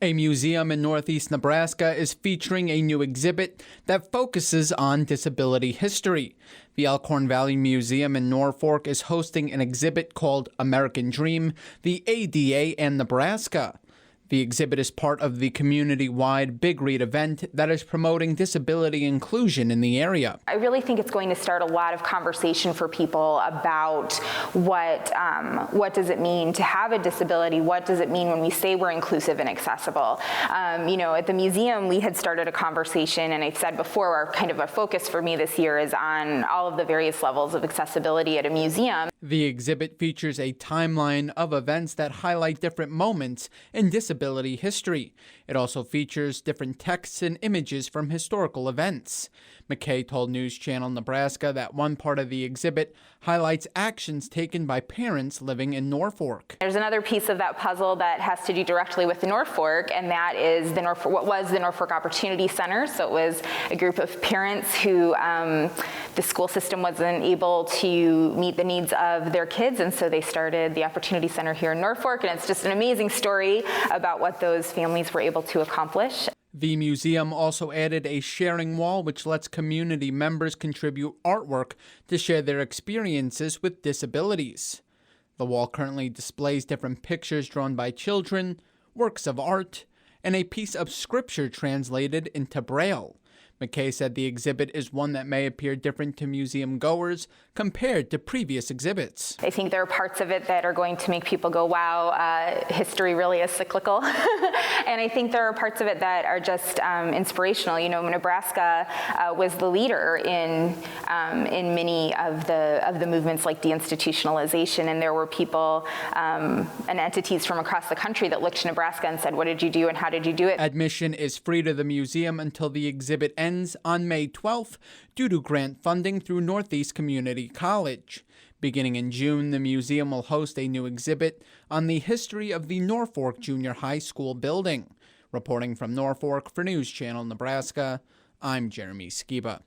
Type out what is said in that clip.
A museum in northeast Nebraska is featuring a new exhibit that focuses on disability history. The Elkhorn Valley Museum in Norfolk is hosting an exhibit called American Dream, the ADA and Nebraska. The exhibit is part of the community-wide Big Read event that is promoting disability inclusion in the area. I really think it's going to start a lot of conversation for people about what does it mean to have a disability? What does it mean when we say we're inclusive and accessible? At the museum, we had started a conversation, and I've said before, kind of a focus for me this year is on all of the various levels of accessibility at a museum. The exhibit features a timeline of events that highlight different moments in disability history. It also features different texts and images from historical events. McKay told News Channel Nebraska that one part of the exhibit highlights actions taken by parents living in Norfolk. There's another piece of that puzzle that has to do directly with the Norfolk, and that is what was the Norfolk Opportunity Center. So it was a group of parents who the school system wasn't able to meet the needs of their kids, and so they started the Opportunity Center here in Norfolk, and it's just an amazing story about what those families were able to accomplish. The museum also added a sharing wall which lets community members contribute artwork to share their experiences with disabilities. The wall currently displays different pictures drawn by children, works of art, and a piece of scripture translated into Braille. McKay said the exhibit is one that may appear different to museum goers compared to previous exhibits. I think there are parts of it that are going to make people go, wow, history really is cyclical. And I think there are parts of it that are just inspirational. Nebraska was the leader in many of the movements like deinstitutionalization, and there were people and entities from across the country that looked to Nebraska and said, what did you do and how did you do it? Admission is free to the museum until the exhibit ends on May 12th due to grant funding through Northeast Community College. Beginning in June, the museum will host a new exhibit on the history of the Norfolk Junior High School building. Reporting from Norfolk for News Channel Nebraska, I'm Jeremy Skiba.